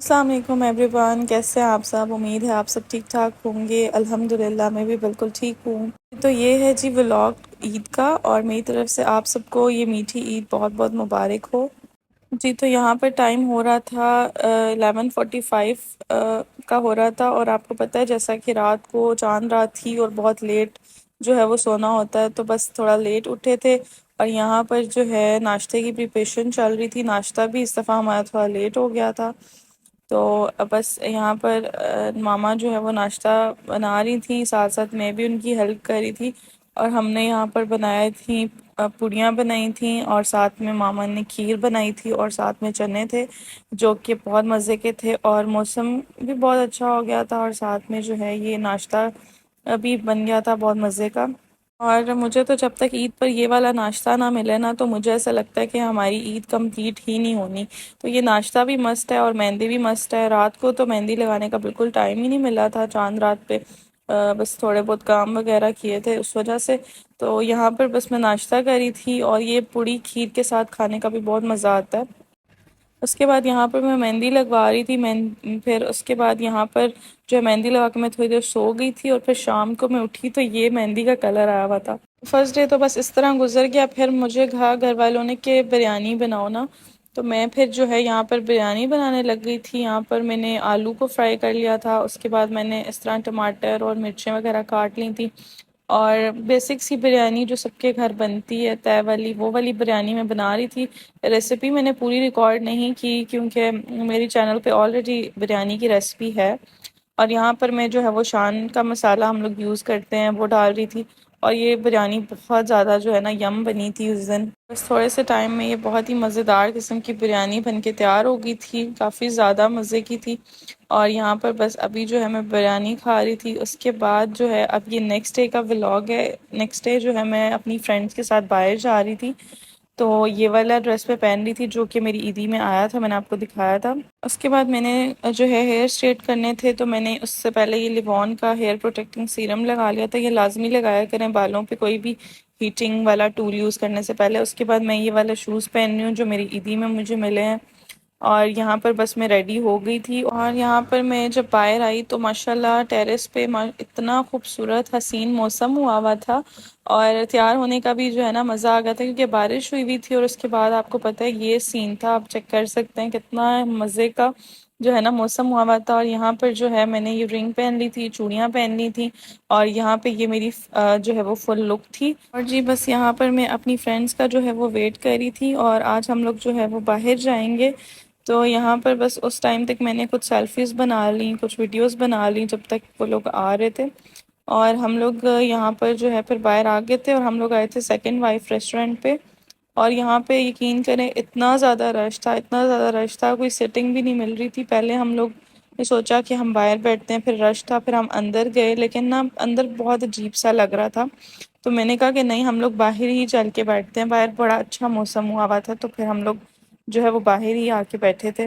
अस्सलाम वालेकुम एवरीवन, कैसे हैं आप सब। उम्मीद है आप सब ठीक ठाक होंगे। अल्हम्दुलिल्लाह मैं भी बिल्कुल ठीक हूँ। तो ये है जी व्लॉग ईद का, और मेरी तरफ से आप सबको ये मीठी ईद बहुत बहुत मुबारक हो जी। तो यहाँ पर टाइम हो रहा था 11:45 का हो रहा था, और आपको पता है जैसा कि रात को चांद रात थी और बहुत लेट जो है वो सोना होता है, तो बस थोड़ा लेट उठे थे। और यहाँ पर जो है नाश्ते की प्रिपरेशन चल रही थी। नाश्ता भी इस दफ़ा हमारा थोड़ा लेट हो गया था। तो बस यहाँ पर मामा जो है वो नाश्ता बना रही थी, साथ साथ मैं भी उनकी हेल्प कर रही थी। और हमने यहाँ पर बनाए थी पूड़ियाँ बनाई थी, और साथ में मामा ने खीर बनाई थी, और साथ में चने थे जो कि बहुत मज़े के थे। और मौसम भी बहुत अच्छा हो गया था, और साथ में जो है ये नाश्ता अभी बन गया था बहुत मज़े का। और मुझे तो जब तक ईद पर ये वाला नाश्ता ना मिले ना, तो मुझे ऐसा लगता है कि हमारी ईद कंप्लीट ही नहीं होनी। तो ये नाश्ता भी मस्त है और मेहंदी भी मस्त है। रात को तो मेहंदी लगाने का बिल्कुल टाइम ही नहीं मिला था चांद रात पे। बस थोड़े बहुत काम वगैरह किए थे उस वजह से। तो यहाँ पर बस मैं नाश्ता करी थी, और ये पूड़ी खीर के साथ खाने का भी बहुत मज़ा आता है। उसके बाद यहाँ पर मैं मेहंदी लगवा रही थी। फिर उसके बाद यहाँ पर जो है मेहंदी लगा के मैं थोड़ी देर सो गई थी, और फिर शाम को मैं उठी तो ये मेहंदी का कलर आया हुआ था। फर्स्ट डे तो बस इस तरह गुजर गया। फिर मुझे कहा घर वालों ने कि बिरयानी बनाओ ना, तो मैं फिर जो है यहाँ पर बिरयानी बनाने लग गई थी। यहाँ पर मैंने आलू को फ्राई कर लिया था, उसके बाद मैंने इस तरह टमाटर और मिर्चें वगैरह काट ली थी। और बेसिक सी बिरयानी जो सबके घर बनती है तय वाली, वो वाली बिरयानी मैं बना रही थी। रेसिपी मैंने पूरी रिकॉर्ड नहीं की क्योंकि मेरी चैनल पे ऑलरेडी बिरयानी की रेसिपी है। और यहाँ पर मैं जो है वो शान का मसाला हम लोग यूज़ करते हैं वो डाल रही थी। और ये बिरयानी बहुत ज़्यादा जो है ना यम बनी थी उस दिन। बस थोड़े से टाइम में ये बहुत ही मज़ेदार किस्म की बिरयानी बन के तैयार हो गई थी, काफ़ी ज़्यादा मज़े की थी। और यहाँ पर बस अभी जो है मैं बिरयानी खा रही थी। उसके बाद जो है अब ये नेक्स्ट डे का व्लॉग है। नेक्स्ट डे जो है मैं अपनी फ्रेंड्स के साथ बाहर जा रही थी, तो ये वाला ड्रेस पे पहन रही थी जो कि मेरी ईदी में आया था, मैंने आपको दिखाया था। उसके बाद मैंने जो है हेयर स्ट्रेट करने थे, तो मैंने उससे पहले ये लिवॉन का हेयर प्रोटेक्टिंग सीरम लगा लिया था। ये लाजमी लगाया करें बालों पे कोई भी हीटिंग वाला टूल यूज़ करने से पहले। उसके बाद मैं ये वाले शूज़ पहन रही हूँ जो मेरी ईदी में मुझे मिले हैं। और यहाँ पर बस मैं रेडी हो गई थी, और यहाँ पर मैं जब बाहर आई तो माशाल्लाह टेरेस पे इतना खूबसूरत हसीन मौसम हुआ था। और तैयार होने का भी जो है ना मज़ा आ गया था क्योंकि बारिश हुई हुई थी। और उसके बाद आपको पता है ये सीन था, आप चेक कर सकते हैं कितना मज़े का जो है ना मौसम हुआ था। और यहाँ पर जो है मैंने ये रिंग पहन ली थी, चूड़ियाँ पहन ली थी, और यहाँ पे ये मेरी जो है वो फुल लुक थी। और जी बस यहाँ पर मैं अपनी फ्रेंड्स का जो है वो वेट कर रही थी, और आज हम लोग जो है वो बाहर जाएंगे। तो यहाँ पर बस उस टाइम तक मैंने कुछ सेल्फीज़ बना ली, कुछ वीडियोस बना ली जब तक वो लोग आ रहे थे। और हम लोग यहाँ पर जो है फिर बाहर आ गए थे, और हम लोग आए थे सेकंड वाइफ रेस्टोरेंट पे। और यहाँ पे यकीन करें इतना ज़्यादा रश था, इतना ज़्यादा रश था, कोई सिटिंग भी नहीं मिल रही थी। पहले हम लोग ने सोचा कि हम बाहर बैठते हैं, फिर रश था, फिर हम अंदर गए, लेकिन ना अंदर बहुत अजीब सा लग रहा था। तो मैंने कहा कि नहीं, हम लोग बाहर ही चल के बैठते हैं। बाहर बड़ा अच्छा मौसम हुआ था, तो फिर हम लोग जो है वो बाहर ही आके बैठे थे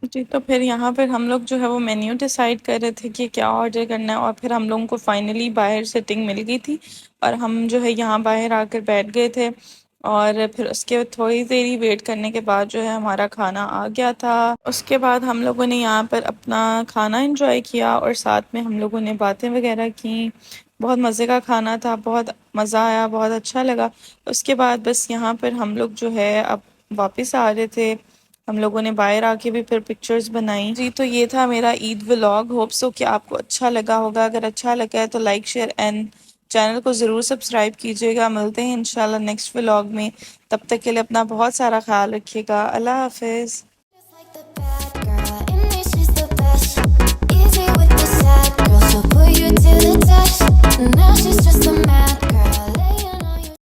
जी। तो फिर यहाँ पर हम लोग जो है वो मेन्यू डिसाइड कर रहे थे कि क्या ऑर्डर करना है, और फिर हम लोगों को फाइनली बाहर सिटिंग मिल गई थी, और हम जो है यहाँ बाहर आकर बैठ गए थे। और फिर उसके थोड़ी देरी वेट करने के बाद जो है हमारा खाना आ गया था। उसके बाद हम लोगों ने यहाँ पर अपना खाना एंजॉय किया, और साथ में हम लोगों ने बातें वगैरह की। बहुत मज़े का खाना था, बहुत मज़ा आया, बहुत अच्छा लगा। उसके बाद बस यहाँ पर हम लोग जो है अब वापस आ रहे थे। हम लोगों ने बाहर आके भी फिर पिक्चर्स बनाई जी। तो ये था मेरा ईद व्लॉग। होप सो कि आपको अच्छा लगा होगा। अगर अच्छा लगा है तो लाइक शेयर एंड चैनल को ज़रूर सब्सक्राइब कीजिएगा। मिलते हैं इंशाल्लाह नेक्स्ट व्लॉग में। तब तक के लिए अपना बहुत सारा ख्याल रखिएगा। अल्लाह हाफिज़। Just like the bad girl, in me she's the best. Easy with the sad girl, she'll put you to the test. Now she's just a mad girl.